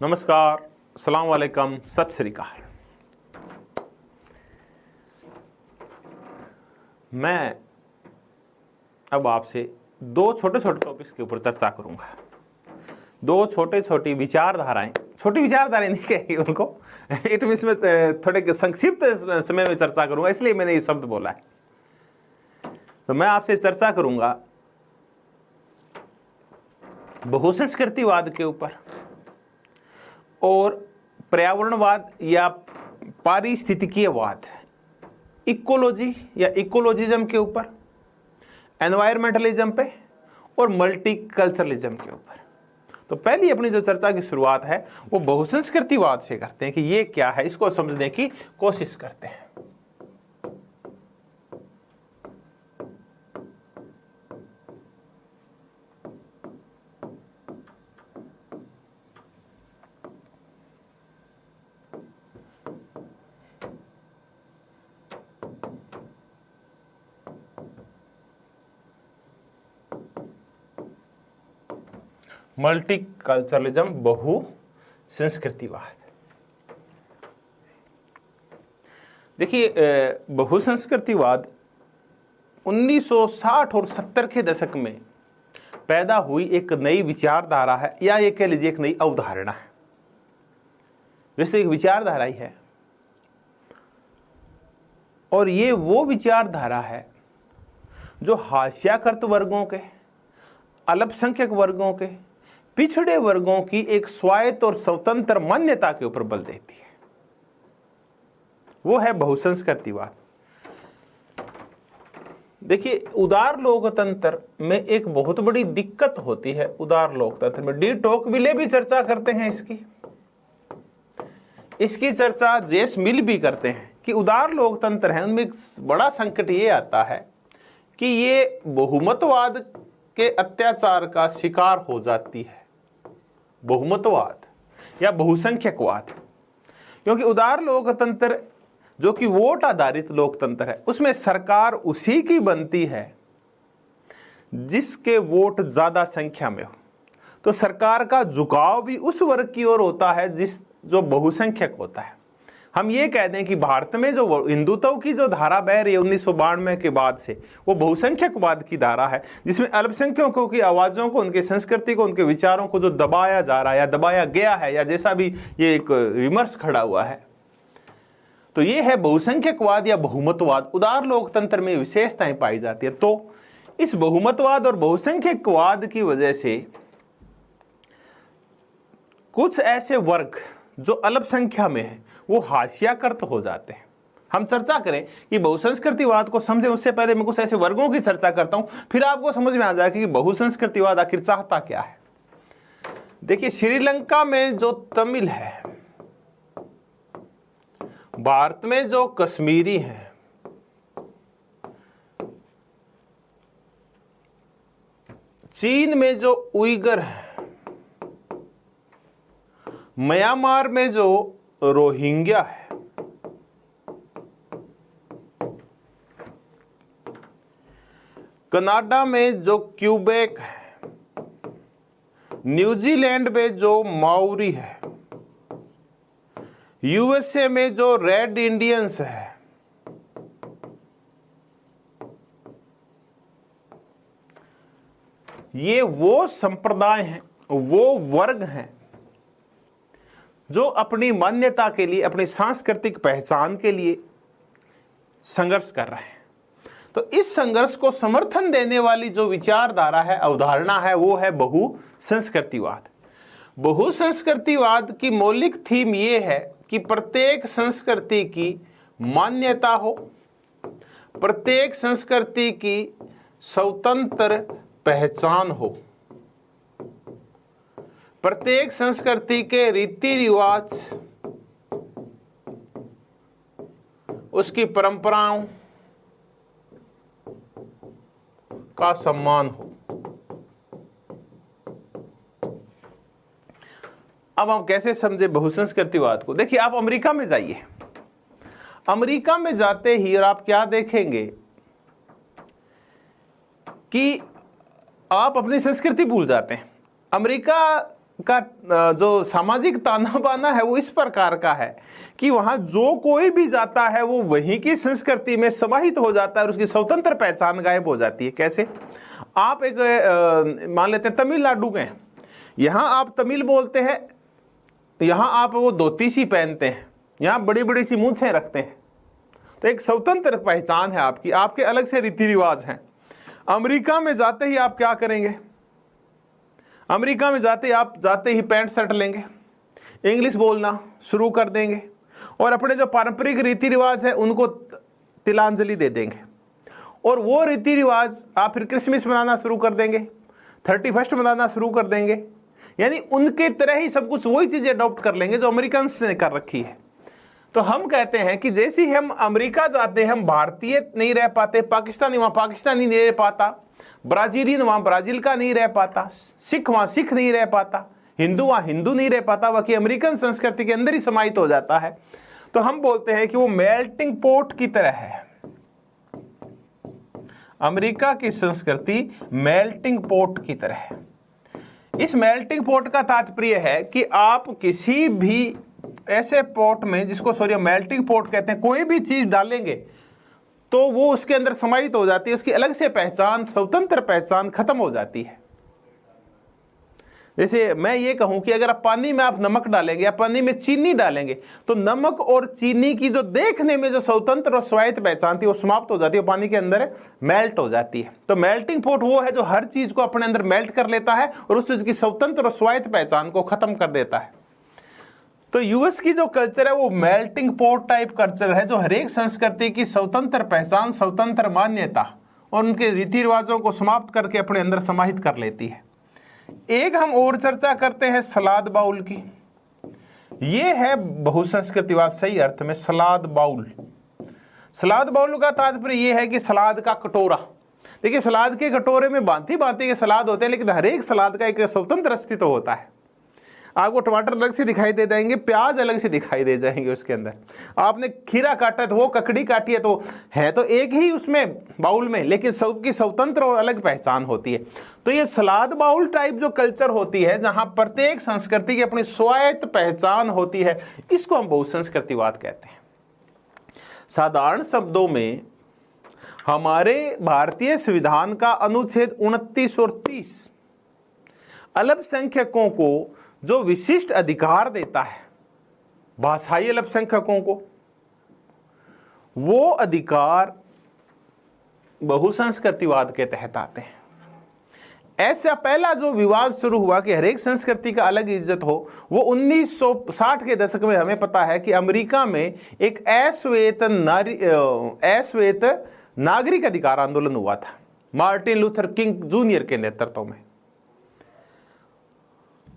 नमस्कार, अस्सलाम वालेकुम, सत श्री अकाल। मैं अब आपसे दो छोटे छोटे टॉपिक्स के ऊपर चर्चा करूंगा। दो छोटी विचारधाराएं, छोटी विचारधाराएं नहीं कहेंगे उनको, इट मीन्स में थोड़े संक्षिप्त समय में चर्चा करूंगा, इसलिए मैंने ये शब्द बोला है। तो मैं आपसे चर्चा करूंगा बहुसंस्कृतिवाद के ऊपर और पर्यावरणवाद या पारिस्थितिकीयवाद, इकोलॉजी या इकोलॉजिज्म के ऊपर, एनवायरमेंटलिज्म पे और मल्टीकल्चरलिज्म के ऊपर। तो पहली अपनी जो चर्चा की शुरुआत है वो बहुसंस्कृतिवाद से करते हैं कि ये क्या है, इसको समझने की कोशिश करते हैं। मल्टीकल्चरलिज्म, बहु संस्कृतिवाद। देखिए, बहुसंस्कृतिवाद 1960 और 70 के दशक में पैदा हुई एक नई विचारधारा है, या ये कह लीजिए एक नई अवधारणा है। वैसे एक विचारधारा ही है, और ये वो विचारधारा है जो हाशियाकृत वर्गों के, अल्पसंख्यक वर्गों के, पिछड़े वर्गों की एक स्वायत्त और स्वतंत्र मान्यता के ऊपर बल देती है। वो है बहुसंस्कृतिवाद। देखिए, उदार लोकतंत्र में एक बहुत बड़ी दिक्कत होती है। उदार लोकतंत्र में डी टोकविले भी चर्चा करते हैं इसकी चर्चा जेस मिल भी करते हैं कि उदार लोकतंत्र है, उनमें एक बड़ा संकट ये आता है कि ये बहुमतवाद के अत्याचार का शिकार हो जाती है, बहुमतवाद या बहुसंख्यकवाद। क्योंकि उदार लोकतंत्र जो कि वोट आधारित लोकतंत्र है, उसमें सरकार उसी की बनती है जिसके वोट ज्यादा संख्या में हो। तो सरकार का झुकाव भी उस वर्ग की ओर होता है जो बहुसंख्यक होता है। हम ये कह दें कि भारत में जो हिंदुत्व की जो धारा बह रही है 1992 के बाद से, वो बहुसंख्यकवाद की धारा है, जिसमें अल्पसंख्यकों की आवाज़ों को, उनकी संस्कृति को, उनके विचारों को जो दबाया जा रहा है या दबाया गया है, या जैसा भी ये एक विमर्श खड़ा हुआ है, तो ये है बहुसंख्यकवाद या बहुमतवाद। उदार लोकतंत्र में विशेषताएं पाई जाती है। तो इस बहुमतवाद और बहुसंख्यकवाद की वजह से कुछ ऐसे वर्ग जो अल्पसंख्या में है वो हाशियाकृत हो जाते हैं। हम चर्चा करें कि बहुसंस्कृतिवाद को समझें, उससे पहले मैं कुछ ऐसे वर्गों की चर्चा करता हूं, फिर आपको समझ में आ जाएगा कि बहुसंस्कृतिवाद आखिर चाहता क्या है। देखिए, श्रीलंका में जो तमिल है, भारत में जो कश्मीरी है, चीन में जो उइगर है, म्यांमार में जो रोहिंग्या है, कनाडा में जो क्यूबेक है, न्यूजीलैंड में जो माओरी है, यूएसए में जो रेड इंडियंस है, ये वो संप्रदाय हैं, वो वर्ग हैं जो अपनी मान्यता के लिए, अपनी सांस्कृतिक पहचान के लिए संघर्ष कर रहे हैं। तो इस संघर्ष को समर्थन देने वाली जो विचारधारा है, अवधारणा है, वो है बहुसंस्कृतिवाद। बहुसंस्कृतिवाद की मौलिक थीम ये है कि प्रत्येक संस्कृति की मान्यता हो, प्रत्येक संस्कृति की स्वतंत्र पहचान हो, प्रत्येक संस्कृति के रीति रिवाज, उसकी परंपराओं का सम्मान हो। अब हम कैसे समझे बहुसंस्कृतिवाद को? देखिए, आप अमेरिका में जाइए, अमेरिका में जाते ही और आप क्या देखेंगे कि आप अपनी संस्कृति भूल जाते हैं। अमेरिका का जो सामाजिक ताना बाना है वो इस प्रकार का है कि वहां जो कोई भी जाता है वो वहीं की संस्कृति में समाहित हो जाता है और उसकी स्वतंत्र पहचान गायब हो जाती है। कैसे? आप एक मान लेते हैं तमिलनाडु के, यहाँ आप तमिल बोलते हैं, यहाँ आप वो धोती सी पहनते हैं, यहाँ बड़ी बड़ी सी मूंछें रखते हैं, तो एक स्वतंत्र पहचान है आपकी, आपके अलग से रीति रिवाज हैं। अमेरिका में जाते ही आप क्या करेंगे? अमेरिका में जाते ही पैंट शर्ट लेंगे, इंग्लिश बोलना शुरू कर देंगे और अपने जो पारंपरिक रीति रिवाज है उनको तिलांजलि दे देंगे। और वो रीति रिवाज आप फिर क्रिसमस मनाना शुरू कर देंगे, 31 मनाना शुरू कर देंगे, यानी उनके तरह ही सब कुछ वही चीजें अडॉप्ट कर लेंगे जो अमेरिकन ने कर रखी है। तो हम कहते हैं कि जैसे ही हम अमेरिका जाते हैं हम भारतीय नहीं रह पाते, पाकिस्तानी वहाँ पाकिस्तानी नहीं रह पाता, ब्राजीलियन वहाँ ब्राजील का नहीं रह पाता, सिख वहाँ सिख नहीं रह पाता, हिंदू वहाँ हिंदू नहीं रह पाता, वह कि अमेरिकन संस्कृति के अंदर ही समाहित हो जाता है। तो हम बोलते हैं कि वो मेल्टिंग पोट की तरह है। अमेरिका की संस्कृति मेल्टिंग पोट की तरह है। इस मेल्टिंग पोट का तात्पर्य है कि आप किसी भी ऐसे पोट में, जिसको मेल्टिंग पोट कहते हैं, कोई भी चीज डालेंगे तो वो उसके अंदर समाहित हो जाती है, उसकी अलग से पहचान, स्वतंत्र पहचान खत्म हो जाती है। जैसे मैं ये कहूं कि अगर आप पानी में आप नमक डालेंगे या पानी में चीनी डालेंगे तो नमक और चीनी की जो देखने में जो स्वतंत्र और स्वायत्त पहचान थी वो समाप्त हो जाती है, पानी के अंदर मेल्ट हो जाती है। तो मेल्टिंग पोट वो है जो हर चीज को अपने अंदर मेल्ट कर लेता है और उस चीज की स्वतंत्र और स्वायत्त पहचान को खत्म कर देता है। तो यूएस की जो कल्चर है वो मेल्टिंग पोट टाइप कल्चर है, जो हर एक संस्कृति की स्वतंत्र पहचान, स्वतंत्र मान्यता और उनके रीति रिवाजों को समाप्त करके अपने अंदर समाहित कर लेती है। एक हम और चर्चा करते हैं सलाद बाउल की। ये है बहुसंस्कृतिवाद सही अर्थ में। सलाद बाउल, सलाद बाउल का तात्पर्य ये है कि सलाद का कटोरा। देखिए, सलाद के कटोरे में भांति भांति के सलाद होते हैं, लेकिन हर एक सलाद का एक स्वतंत्र अस्तित्व होता है। आपको टमाटर अलग से दिखाई दे जाएंगे, प्याज अलग से दिखाई दे जाएंगे उसके अंदर। आपने खीरा काटा है तो वो ककड़ी काटी है तो एक ही उसमें बाउल में, लेकिन सबकी स्वतंत्र और अलग पहचान होती है। तो ये सलाद बाउल टाइप जो कल्चर होती है, जहां प्रत्येक संस्कृति की अपनी स्वायत्त पहचान होती है, इसको हम बहुसंस्कृतिवाद कहते हैं। साधारण शब्दों में हमारे भारतीय संविधान का अनुच्छेद 29 और 30 अल्पसंख्यकों को जो विशिष्ट अधिकार देता है, भाषाई अल्पसंख्यकों को, वो अधिकार बहुसंस्कृतिवाद के तहत आते हैं। ऐसा पहला जो विवाद शुरू हुआ कि हर एक संस्कृति का अलग इज्जत हो, वो 1960 के दशक में हमें पता है कि अमेरिका में एक अश्वेत नागरिक अधिकार आंदोलन हुआ था, मार्टिन लूथर किंग जूनियर के नेतृत्व में।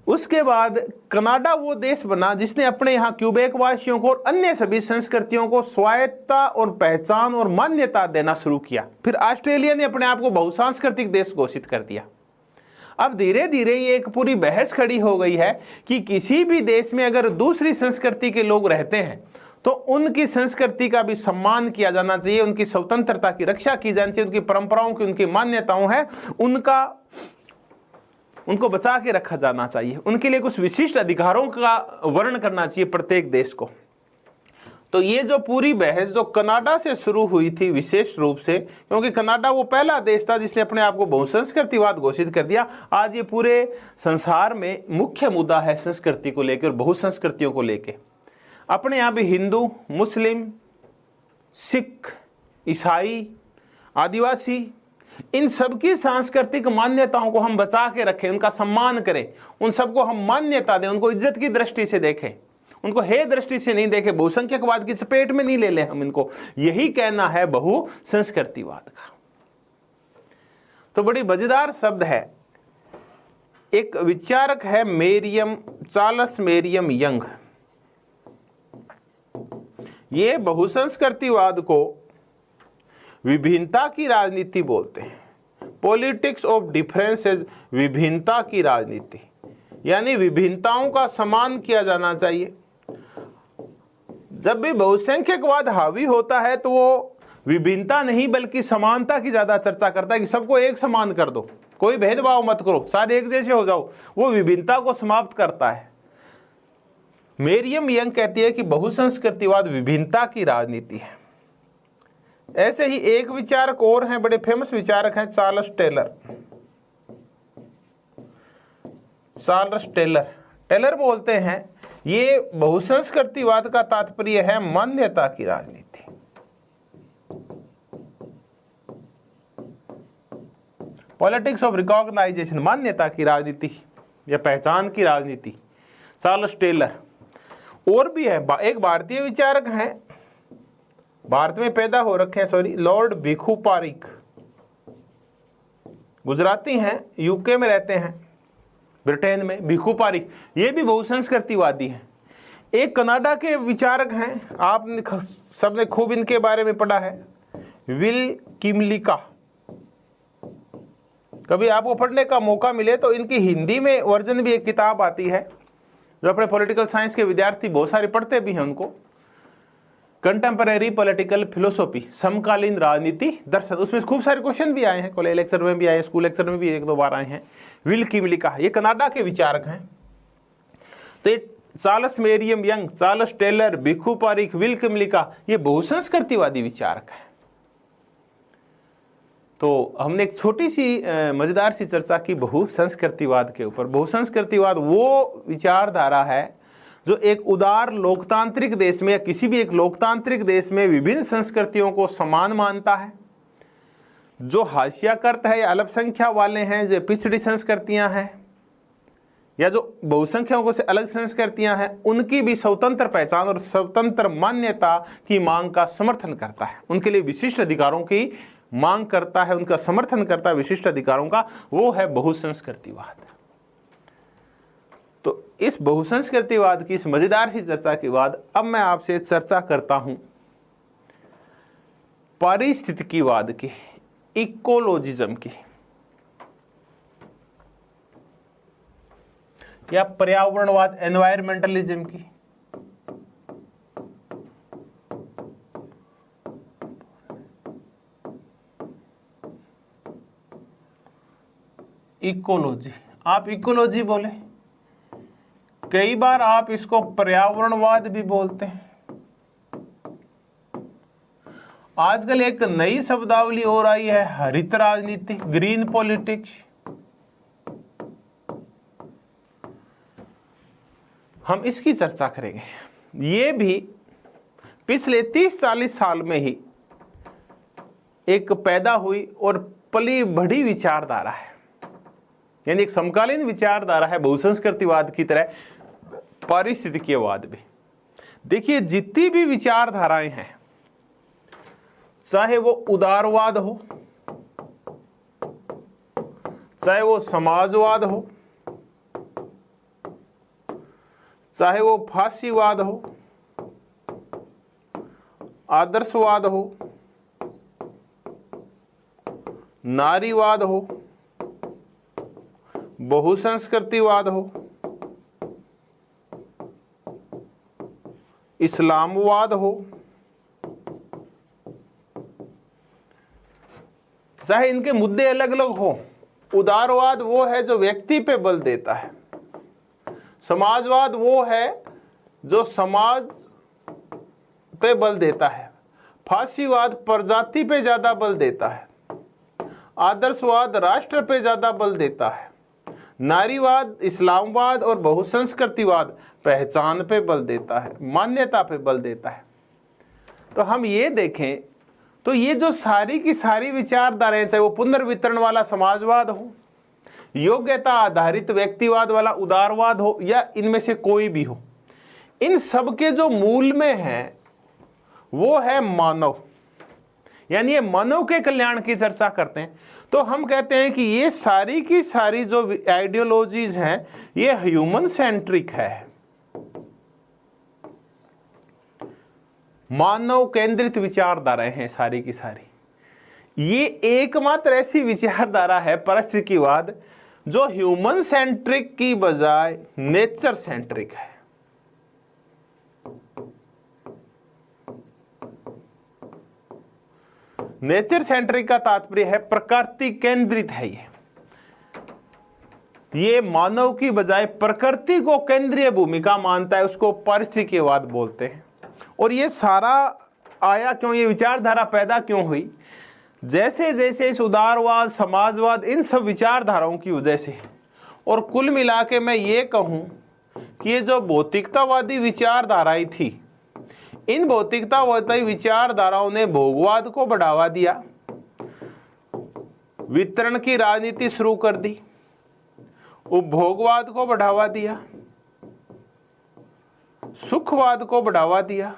उसके बाद कनाडा वो देश बना जिसने अपने यहाँ क्यूबेक वासियों को और अन्य सभी संस्कृतियों को स्वायत्तता और पहचान और मान्यता देना शुरू किया। फिर ऑस्ट्रेलिया ने अपने आप को बहुसांस्कृतिक देश घोषित कर दिया। अब धीरे धीरे ये एक पूरी बहस खड़ी हो गई है कि किसी भी देश में अगर दूसरी संस्कृति के लोग रहते हैं तो उनकी संस्कृति का भी सम्मान किया जाना चाहिए, उनकी स्वतंत्रता की रक्षा की जानी चाहिए, उनकी परंपराओं की, उनकी मान्यताओं है उनको बचा के रखा जाना चाहिए, उनके लिए कुछ विशिष्ट अधिकारों का वर्णन करना चाहिए प्रत्येक देश को। तो ये जो पूरी बहस जो कनाडा से शुरू हुई थी विशेष रूप से, क्योंकि कनाडा वो पहला देश था जिसने अपने आप को बहुसंस्कृतिवाद घोषित कर दिया। आज ये पूरे संसार में मुख्य मुद्दा है संस्कृति को लेकर और बहुसंस्कृतियों को लेकर। अपने यहाँ भी हिंदू, मुस्लिम, सिख, ईसाई, आदिवासी, इन सबकी सांस्कृतिक मान्यताओं को हम बचा के रखें, उनका सम्मान करें, उन सबको हम मान्यता दें, उनको इज्जत की दृष्टि से देखें, उनको हे दृष्टि से नहीं देखें, बहुसंख्यकवाद की चपेट में नहीं ले लें हम इनको। यही कहना है बहुसंस्कृतिवाद का। तो बड़ी मजेदार शब्द है। एक विचारक है चार्ल्स मेरियम यंग। ये बहुसंस्कृतिवाद को विभिन्नता की राजनीति बोलते हैं। पॉलिटिक्स ऑफ डिफरेंसेस, विभिन्नता की राजनीति, यानी विभिन्नताओं का सम्मान किया जाना चाहिए। जब भी बहुसंख्यकवाद हावी होता है तो वो विभिन्नता नहीं बल्कि समानता की ज्यादा चर्चा करता है कि सबको एक समान कर दो, कोई भेदभाव मत करो, सारे एक जैसे हो जाओ, वो विभिन्नता को समाप्त करता है। मेरियम यंग कहती है कि बहुसंस्कृतिवाद विभिन्नता की राजनीति है। ऐसे ही एक विचारक और हैं, बड़े फेमस विचारक हैं, Charles Taylor. Charles Taylor Taylor बोलते हैं ये बहुसंस्कृतिवाद का तात्पर्य है मान्यता की राजनीति। पॉलिटिक्स ऑफ रिकॉग्नाइजेशन, मान्यता की राजनीति या पहचान की राजनीति, चार्ल्स टेलर। और भी है, एक भारतीय विचारक हैं, भारत में पैदा हो रखे हैं, लॉर्ड भिखु पारिक, गुजराती हैं, यूके में रहते हैं, ब्रिटेन में। भिखु पारिक ये भी बहुसंस्कृतिवादी हैं। एक कनाडा के विचारक हैं, आपने सबने खूब इनके बारे में पढ़ा है, विल किमलिका। कभी आपको पढ़ने का मौका मिले तो इनकी हिंदी में वर्जन भी एक किताब आती है, जो अपने पॉलिटिकल साइंस के विद्यार्थी बहुत सारे पढ़ते भी हैं उनको, कंटेम्परेरी पॉलिटिकल फिलोसॉफी, समकालीन राजनीति दर्शन। उसमें खूब सारे क्वेश्चन भी आए हैं, कॉलेज लेक्चर में भी आए, स्कूल लेक्चर में भी एक दो बार आए हैं। विल किमलिका ये कनाडा के विचारक हैं। तो ये Charles Marion Young, Charles Taylor, Bhikhu Parekh, Will Kymlicka ये बहुसंस्कृतिवादी विचारक हैं। तो हमने एक छोटी सी मजेदार सी चर्चा की बहुसंस्कृतिवाद के ऊपर। बहुसंस्कृतिवाद वो विचारधारा है जो एक उदार लोकतांत्रिक देश में या किसी भी एक लोकतांत्रिक देश में विभिन्न संस्कृतियों को समान मानता है। जो हाशियाकर्त है या अल्पसंख्या वाले हैं, जो पिछड़ी संस्कृतियां हैं या जो बहुसंख्यकों से अलग संस्कृतियां हैं, उनकी भी स्वतंत्र पहचान और स्वतंत्र मान्यता की मांग का समर्थन करता है। उनके लिए विशिष्ट अधिकारों की मांग करता है, उनका समर्थन करता है विशिष्ट अधिकारों का, वो है बहुसंस्कृतिवाद। तो इस बहुसंस्कृतिवाद की इस मजेदार सी चर्चा के बाद अब मैं आपसे चर्चा करता हूं पारिस्थितिकीवाद की, इकोलॉजिज्म की या पर्यावरणवाद, एनवायरमेंटलिज्म की। इकोलॉजी, आप इकोलॉजी बोले, कई बार आप इसको पर्यावरणवाद भी बोलते हैं। आजकल एक नई शब्दावली और आई है, हरित राजनीति, ग्रीन पॉलिटिक्स। हम इसकी चर्चा करेंगे। ये भी पिछले 30-40 साल में ही एक पैदा हुई और पली बढ़ी विचारधारा है, यानी एक समकालीन विचारधारा है बहुसंस्कृतिवाद की तरह पारिस्थितिकीवाद भी। देखिए जितनी भी विचारधाराएं हैं, चाहे वो उदारवाद हो, चाहे वो समाजवाद हो, चाहे वो फासीवाद हो, आदर्शवाद हो, नारीवाद हो, बहुसंस्कृतिवाद हो, इस्लामवाद हो, चाहे इनके मुद्दे अलग अलग हो। उदारवाद वो है जो व्यक्ति पे बल देता है, समाजवाद वो है जो समाज पे बल देता है, फासीवाद प्रजाति पे ज्यादा बल देता है, आदर्शवाद राष्ट्र पे ज्यादा बल देता है, नारीवाद, इस्लामवाद और बहुसंस्कृतिवाद पहचान पे बल देता है, मान्यता पे बल देता है। तो हम ये देखें तो ये जो सारी की सारी विचारधाराएं, चाहे वो पुनर्वितरण वाला समाजवाद हो, योग्यता आधारित व्यक्तिवाद वाला उदारवाद हो, या इनमें से कोई भी हो, इन सब के जो मूल में है वो है मानव, यानी ये मानव के कल्याण की चर्चा करते हैं। तो हम कहते हैं कि ये सारी की सारी जो आइडियोलॉजीज हैं ये ह्यूमन सेंट्रिक है, मानव केंद्रित विचारधाराएं हैं सारी की सारी। ये एकमात्र ऐसी विचारधारा है पारिस्थितिकीवाद जो ह्यूमन सेंट्रिक की बजाय नेचर सेंट्रिक है। नेचर सेंट्रिक का तात्पर्य है प्रकृति केंद्रित है ये, ये मानव की बजाय प्रकृति को केंद्रीय भूमिका मानता है, उसको पारिस्थितिकीवाद बोलते हैं। और ये सारा आया क्यों, ये विचारधारा पैदा क्यों हुई? जैसे जैसे इस उदारवाद, समाजवाद, इन सब विचारधाराओं की वजह से, और कुल मिला के मैं ये कहूँ कि ये जो भौतिकतावादी विचारधाराएं थी, इन भौतिकतावादी विचारधाराओं ने भोगवाद को बढ़ावा दिया, वितरण की राजनीति शुरू कर दी, उपभोगवाद को बढ़ावा दिया, सुखवाद को बढ़ावा दिया,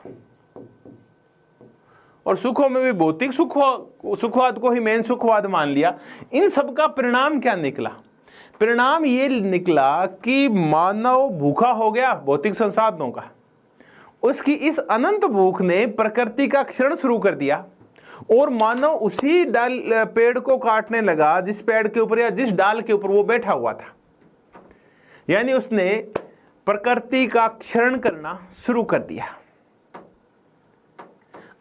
और सुखों में भी भौतिक सुखवाद को ही मेन सुखवाद मान लिया। इन सब का परिणाम क्या निकला? परिणाम ये निकला कि मानव भूखा हो गया भौतिक संसाधनों का। उसकी इस अनंत भूख ने प्रकृति का क्षरण शुरू कर दिया, और मानव उसी पेड़ को काटने लगा जिस पेड़ के ऊपर या जिस डाल के ऊपर वो बैठा हुआ था। यानी उसने प्रकृति का क्षरण करना शुरू कर दिया।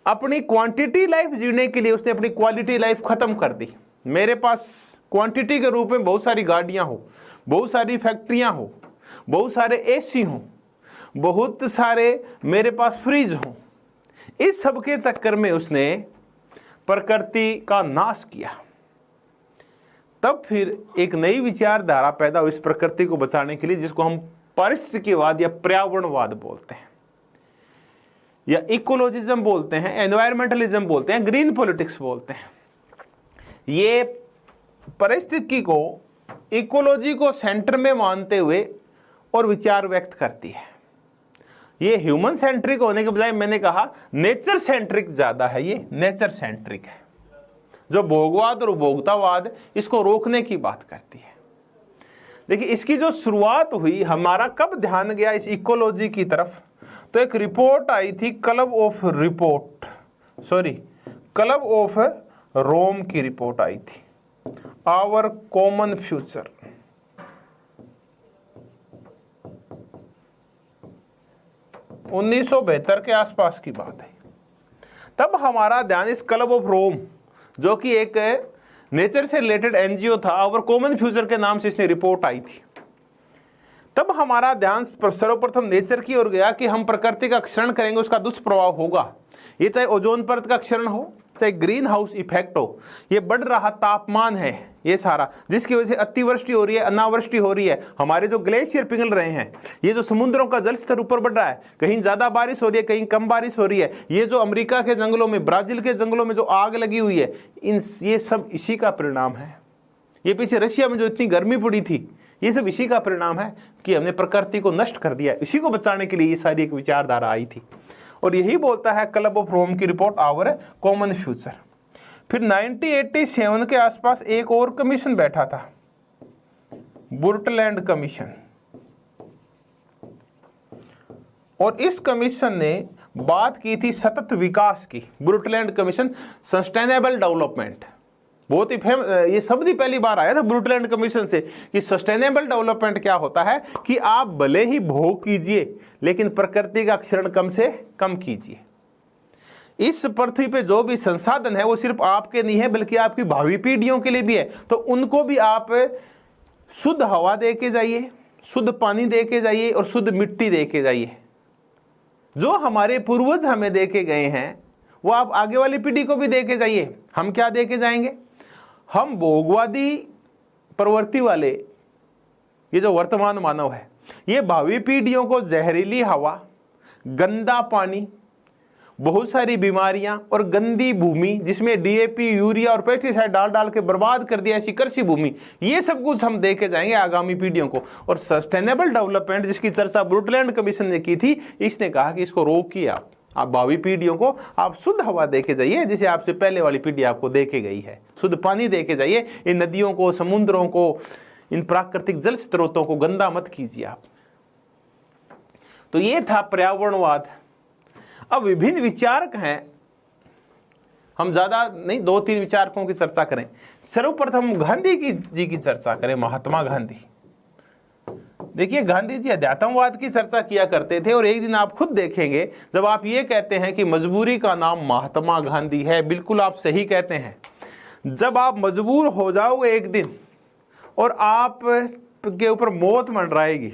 अपनी क्वांटिटी लाइफ जीने के लिए उसने अपनी क्वालिटी लाइफ खत्म कर दी। मेरे पास क्वांटिटी के रूप में बहुत सारी गाड़ियां हो, बहुत सारी फैक्ट्रियां हो, बहुत सारे एसी हो, बहुत सारे मेरे पास फ्रिज हो, इस सब के चक्कर में उसने प्रकृति का नाश किया। तब फिर एक नई विचारधारा पैदा हुई इस प्रकृति को बचाने के लिए, जिसको हम पारिस्थितिकीवाद या पर्यावरणवाद बोलते हैं, या इकोलॉजिज्म बोलते हैं, एनवायरमेंटलिज्म बोलते हैं, ग्रीन पॉलिटिक्स बोलते हैं। ये परिस्थिति को, इकोलॉजी को सेंटर में मानते हुए और विचार व्यक्त करती है। ये ह्यूमन सेंट्रिक होने के बजाय मैंने कहा नेचर सेंट्रिक ज्यादा है, ये नेचर सेंट्रिक है। जो भोगवाद और उपभोक्तावाद इसको रोकने की बात करती है। देखिए, इसकी जो शुरुआत हुई, हमारा कब ध्यान गया इस इकोलॉजी की तरफ, तो एक रिपोर्ट आई थी क्लब ऑफ रोम की रिपोर्ट आई थी, आवर कॉमन फ्यूचर। उन्नीस के आसपास की बात है। तब हमारा ध्यान इस क्लब ऑफ रोम, जो कि एक नेचर से रिलेटेड एनजीओ था, आवर कॉमन फ्यूचर के नाम से इसने रिपोर्ट आई थी। तब हमारा ध्यान सर्वप्रथम नेचर की ओर गया कि हम प्रकृति का क्षरण करेंगे, उसका दुष्प्रभाव होगा। ये चाहे ओजोन परत का क्षरण हो, चाहे ग्रीन हाउस इफेक्ट हो, ये बढ़ रहा तापमान है, ये सारा जिसकी वजह से अतिवृष्टि हो रही है, अनावृष्टि हो रही है, हमारे जो ग्लेशियर पिघल रहे हैं, ये जो समुद्रों का जल स्तर ऊपर बढ़ रहा है, कहीं ज्यादा बारिश हो रही है, कहीं कम बारिश हो रही है, ये जो अमेरिका के जंगलों में, ब्राजील के जंगलों में जो आग लगी हुई है, ये सब इसी का परिणाम है। ये पीछे रशिया में जो इतनी गर्मी पड़ी थी, ये सब इसी का परिणाम है कि हमने प्रकृति को नष्ट कर दिया। इसी को बचाने के लिए ये सारी एक विचारधारा आई थी, और यही बोलता है क्लब ऑफ रोम की रिपोर्ट, आवर कॉमन फ्यूचर। फिर 1987 के आसपास एक और कमीशन बैठा था, बुर्टलैंड कमीशन, और इस कमीशन ने बात की थी सतत विकास की। बुर्टलैंड कमीशन, सस्टेनेबल डेवलपमेंट, बहुत ही ये शब्द ही पहली बार आया था ब्रुटलैंड कमीशन से कि सस्टेनेबल डेवलपमेंट क्या होता है कि आप भले ही भोग कीजिए लेकिन प्रकृति का क्षरण कम से कम कीजिए। इस पृथ्वी पे जो भी संसाधन है वो सिर्फ आपके नहीं है बल्कि आपकी भावी पीढ़ियों के लिए भी है, तो उनको भी आप शुद्ध हवा दे के जाइए, शुद्ध पानी दे के जाइए और शुद्ध मिट्टी दे के जाइए। जो हमारे पूर्वज हमें दे के गए हैं वो आप आगे वाली पीढ़ी को भी दे के जाइए। हम क्या दे के जाएंगे? हम भोगवादी प्रवृत्ति वाले ये जो वर्तमान मानव है, ये भावी पीढ़ियों को जहरीली हवा, गंदा पानी, बहुत सारी बीमारियां और गंदी भूमि जिसमें डीएपी, यूरिया और पेस्टिसाइड डाल डाल के बर्बाद कर दिया, ऐसी कृषि भूमि, ये सब कुछ हम दे के जाएंगे आगामी पीढ़ियों को। और सस्टेनेबल डेवलपमेंट जिसकी चर्चा ब्रुटलैंड कमीशन ने की थी, इसने कहा कि इसको रोकिए, आप भावी पीढ़ियों को आप शुद्ध हवा दे के जाइए जिसे आपसे पहले वाली पीढ़ी आपको दे के गई है, शुद्ध पानी दे के जाइए, इन नदियों को, समुद्रों को, इन प्राकृतिक जल स्रोतों को गंदा मत कीजिए आप। तो ये था पर्यावरणवाद। अब विभिन्न विचारक हैं, हम ज्यादा नहीं 2-3 विचारकों की चर्चा करें। सर्वप्रथम गांधी जी की चर्चा करें, महात्मा गांधी। देखिए, गांधी जी अध्यात्मवाद की चर्चा किया करते थे और एक दिन आप खुद देखेंगे जब आप ये कहते हैं कि मजबूरी का नाम महात्मा गांधी है, बिल्कुल आप सही कहते हैं। जब आप मजबूर हो जाओगे एक दिन और आप के ऊपर मौत मंडराएगी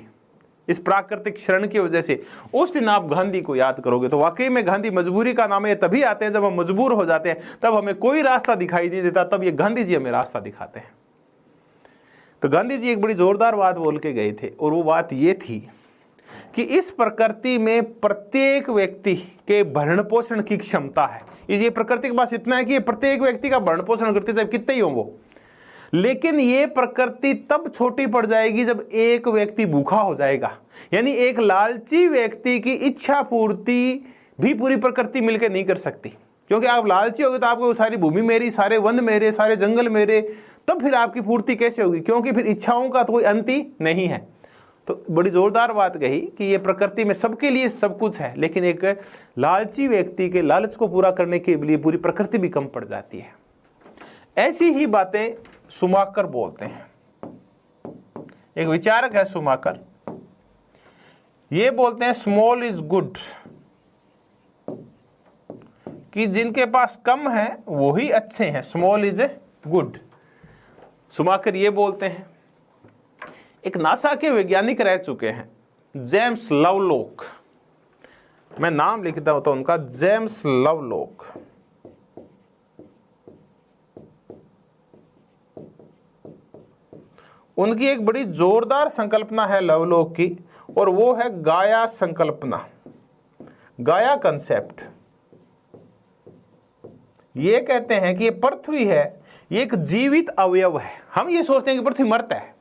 इस प्राकृतिक क्षरण की वजह से, उस दिन आप गांधी को याद करोगे। तो वाकई में गांधी मजबूरी का नाम है। तभी आते हैं जब हम मजबूर हो जाते हैं, तब हमें कोई रास्ता दिखाई नहीं देता, तब ये गांधी जी हमें रास्ता दिखाते हैं। तो गांधी जी एक बड़ी जोरदार बात बोल के गए थे, और वो बात ये थी कि इस प्रकृति में प्रत्येक व्यक्ति के भरण पोषण की क्षमता है। ये प्रकृति के पास इतना है कि ये प्रत्येक व्यक्ति का भरण पोषण करती है, चाहे कितने ही हो वो। लेकिन ये प्रकृति तब छोटी पड़ जाएगी जब एक व्यक्ति भूखा हो जाएगा। यानी एक लालची व्यक्ति की इच्छा पूर्ति भी पूरी प्रकृति मिलकर नहीं कर सकती, क्योंकि आप लालची होगे तो आपको सारी भूमि मेरी, सारे वन मेरे, सारे जंगल मेरे, तब फिर आपकी पूर्ति कैसे होगी? क्योंकि फिर इच्छाओं का तो कोई अंत ही नहीं है। तो बड़ी जोरदार बात कही कि ये प्रकृति में सबके लिए सब कुछ है, लेकिन एक लालची व्यक्ति के लालच को पूरा करने के लिए पूरी प्रकृति भी कम पड़ जाती है। ऐसी ही बातें सुमाकर बोलते हैं। एक विचारक है सुमाकर, ये बोलते हैं स्मॉल इज गुड, कि जिनके पास कम है वो ही अच्छे हैं। स्मॉल इज गुड, सुमाकर ये बोलते हैं। एक नासा के वैज्ञानिक रह चुके हैं, जेम्स लवलॉक, मैं नाम लिखता हूं तो उनका, जेम्स लवलॉक। उनकी एक बड़ी जोरदार संकल्पना है लवलॉक की, और वो है गाया संकल्पना, गाया कंसेप्ट। ये कहते हैं कि ये पृथ्वी है, ये एक जीवित अवयव है। हम ये सोचते हैं कि पृथ्वी मर्त है,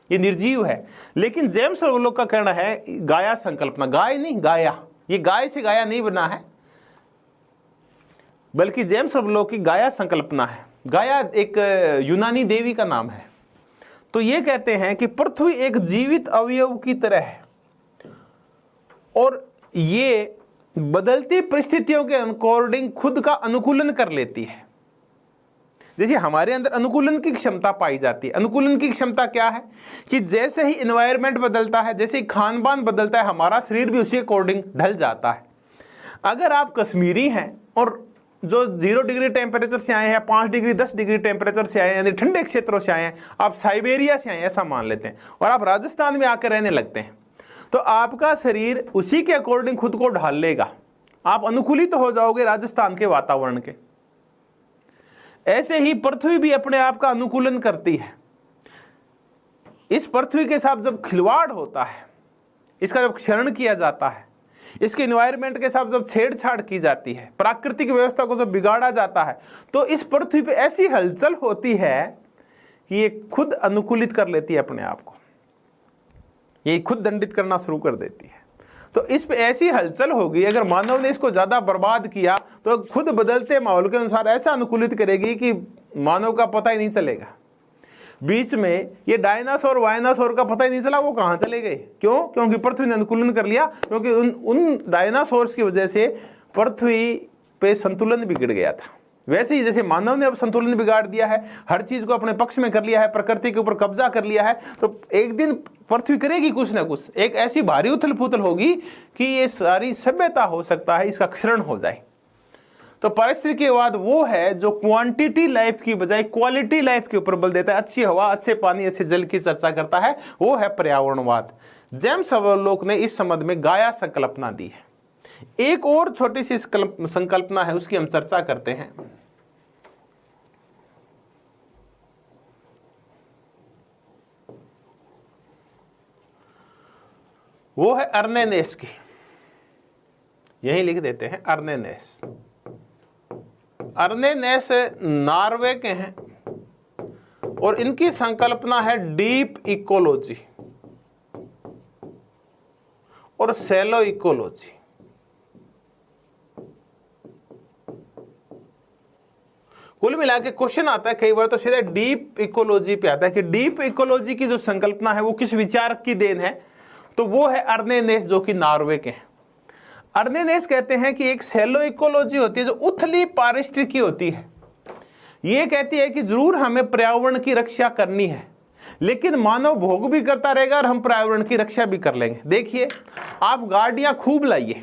ये निर्जीव है, लेकिन जेम्स लवलॉक का कहना है गाया संकल्पना, गाय नहीं गाया, ये गाय से गाया नहीं बना है, बल्कि जेम्स लवलॉक की गाया संकल्पना है। गाया एक यूनानी देवी का नाम है। तो ये कहते हैं कि पृथ्वी एक जीवित अवयव की तरह है, और ये बदलती परिस्थितियों के अकॉर्डिंग खुद का अनुकूलन कर लेती है। जैसे हमारे अंदर अनुकूलन की क्षमता पाई जाती है। अनुकूलन की क्षमता क्या है कि जैसे ही एनवायरनमेंट बदलता है, जैसे ही खान पान बदलता है, हमारा शरीर भी उसी अकॉर्डिंग ढल जाता है। अगर आप कश्मीरी हैं और जो 0 डिग्री टेम्परेचर से आए हैं, 5 डिग्री 10 डिग्री टेम्परेचर से आए हैं, यानी ठंडे क्षेत्रों से आए हैं, आप साइबेरिया से आए हैं ऐसा मान लेते हैं, और आप राजस्थान में आकर रहने लगते हैं, तो आपका शरीर उसी के अकॉर्डिंग खुद को ढाल लेगा। आप अनुकूलित तो हो जाओगे राजस्थान के वातावरण के। ऐसे ही पृथ्वी भी अपने आप का अनुकूलन करती है। इस पृथ्वी के साथ जब खिलवाड़ होता है, इसका जब क्षरण किया जाता है, इसके एनवायरनमेंट के साथ जब छेड़छाड़ की जाती है, प्राकृतिक व्यवस्था को जब बिगाड़ा जाता है, तो इस पृथ्वी पे ऐसी हलचल होती है कि ये खुद अनुकूलित कर लेती है अपने आप को, ये खुद दंडित करना शुरू कर देती है। तो इस पे ऐसी हलचल होगी, अगर मानव ने इसको ज्यादा बर्बाद किया तो खुद बदलते माहौल के अनुसार ऐसा अनुकूलित करेगी कि मानव का पता ही नहीं चलेगा। बीच में ये डायनासोर वायनासोर का पता ही नहीं चला वो कहाँ चले गए। क्यों? क्योंकि पृथ्वी ने अनुकूलन कर लिया, क्योंकि उन डायनासोर्स की वजह से पृथ्वी पे संतुलन बिगड़ गया था। वैसे ही जैसे मानव ने अब संतुलन बिगाड़ दिया है, हर चीज को अपने पक्ष में कर लिया है, प्रकृति के ऊपर कब्जा कर लिया है, तो एक दिन पृथ्वी करेगी कुछ ना कुछ, एक ऐसी भारी उथल पुथल होगी कि ये सारी सभ्यता हो सकता है इसका क्षरण हो जाए। तो पारिस्थितिकीवाद वो है जो क्वांटिटी लाइफ की बजाय क्वालिटी लाइफ के ऊपर बल देता है, अच्छी हवा, अच्छे पानी, अच्छे जल की चर्चा करता है, वो है पर्यावरणवाद। जेम्स लवलॉक ने इस संबंध में गाया संकल्पना दी है। एक और छोटी सी संकल्पना है, उसकी हम चर्चा करते हैं। वो है अर्नेनेस की, यही लिख देते हैं अर्नेनेस। अर्नेनेस नॉर्वे के हैं और इनकी संकल्पना है डीप इकोलॉजी और सैलो इकोलॉजी। कुल मिला के क्वेश्चन आता है कई बार तो सीधा डीप इकोलॉजी पे आता है कि डीप इकोलॉजी की जो संकल्पना है वो किस विचारक की देन है, तो वो है अर्नेनेस जो कि नॉर्वे के हैं। अर्नेनेस कहते हैं कि एक सैलो इकोलॉजी होती है जो उथली पारिस्थितिकी होती है। ये कहती है कि जरूर हमें पर्यावरण की रक्षा करनी है, लेकिन मानव भोग भी करता रहेगा और हम पर्यावरण की रक्षा भी कर लेंगे। देखिए, आप गाड़ियां खूब लाइए,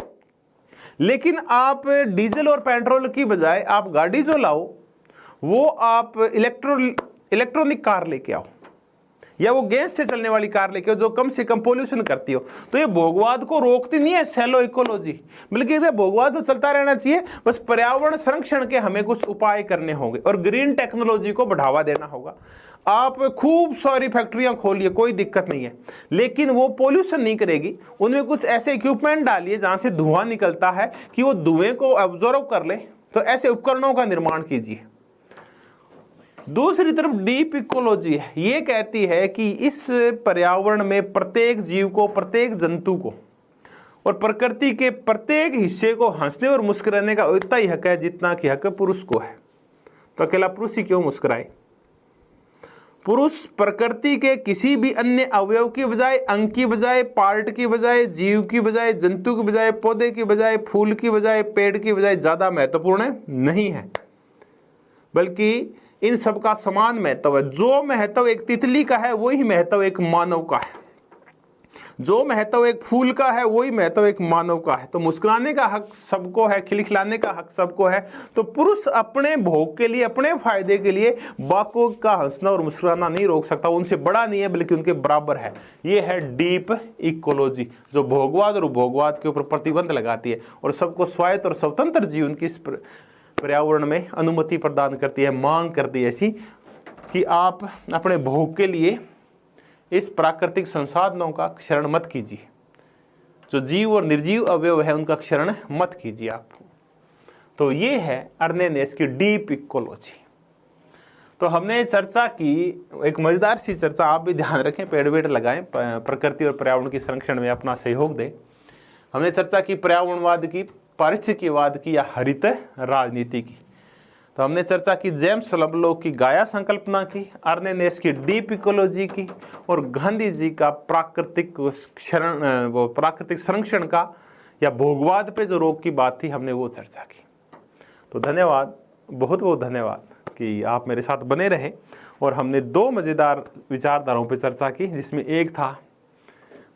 लेकिन आप डीजल और पेट्रोल की बजाय आप गाड़ी जो लाओ वो आप इलेक्ट्रॉनिक कार लेके आओ, या वो गैस से चलने वाली कार लेके जो कम से कम पोल्यूशन करती हो। तो ये भोगवाद को रोकती नहीं है शैलो इकोलॉजी, बल्कि भोगवाद तो चलता रहना चाहिए, बस पर्यावरण संरक्षण के हमें कुछ उपाय करने होंगे और ग्रीन टेक्नोलॉजी को बढ़ावा देना होगा। आप खूब सारी फैक्ट्रियां खोलिए, कोई दिक्कत नहीं है, लेकिन वो पोल्यूशन नहीं करेगी। उनमें कुछ ऐसे इक्विपमेंट डालिए जहां से धुआं निकलता है कि वो धुएं को ऑब्जर्व कर ले, तो ऐसे उपकरणों का निर्माण कीजिए। दूसरी तरफ डीप इकोलॉजी है, ये कहती है कि इस पर्यावरण में प्रत्येक जीव को, प्रत्येक जंतु को और प्रकृति के प्रत्येक हिस्से को हंसने और मुस्कुराने का उतना ही हक है जितना कि हक पुरुष को है। तो अकेला पुरुष ही क्यों मुस्कुराए? पुरुष प्रकृति के किसी भी अन्य अवयव की बजाय, अंग की बजाय, पार्ट की बजाय, जीव की बजाय, जंतु की बजाय, पौधे की बजाय, फूल की बजाय, पेड़ की बजाय ज्यादा महत्वपूर्ण नहीं है, बल्कि इन सब का समान महत्व है। जो महत्व एक तितली का है वही महत्व एक मानव का है, जो महत्व एक फूल का है वही महत्व एक मानव का है। तो मुस्कुराने का हक सबको है, खिलखिलाने का हक सबको है। तो पुरुष अपने भोग के लिए, अपने फायदे के लिए बाकों का हंसना और मुस्कुराना नहीं रोक सकता, उनसे बड़ा नहीं है बल्कि उनके बराबर है। ये है डीप इकोलॉजी, जो भोगवाद और उपभोगवाद के ऊपर प्रतिबंध लगाती है और सबको स्वायत्त और स्वतंत्र जीवन की पर्यावरण में अनुमति प्रदान करती है, मांग करती है ऐसी कि आप अपने भोग के लिए इस प्राकृतिक संसाधनों का क्षरण मत कीजिए। जो जीव और निर्जीव अवयव है उनका क्षरण मत कीजिए आप। तो ये है अर्नेनेस की डीप इकोलॉजी। तो हमने चर्चा की, एक मजेदार सी चर्चा, आप भी ध्यान रखें, पेड़ वेड़ लगाएं, प्रकृति और पर्यावरण के संरक्षण में अपना सहयोग दें। हमने चर्चा की पर्यावरणवाद की, पारिस्थितिकवाद की या हरित राजनीति की। तो हमने चर्चा की जेम्स लवलॉक की गाया संकल्पना की, अर्नेनेस की डीप इकोलॉजी की और गांधी जी का प्राकृतिक संरक्षण का या भोगवाद पे जो रोक की बात थी हमने वो चर्चा की। तो धन्यवाद, बहुत बहुत धन्यवाद कि आप मेरे साथ बने रहें। और हमने दो मज़ेदार विचारधाराओं पे चर्चा की, जिसमें एक था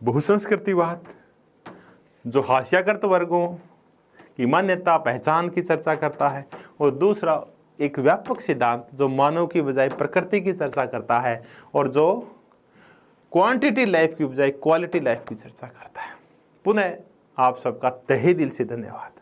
बहुसंस्कृतिवाद जो हास्याकृत वर्गों की मान्यता पहचान की चर्चा करता है, और दूसरा एक व्यापक सिद्धांत जो मानव की बजाय प्रकृति की चर्चा करता है और जो क्वांटिटी लाइफ की बजाय क्वालिटी लाइफ की चर्चा करता है। पुनः आप सबका तहे दिल से धन्यवाद।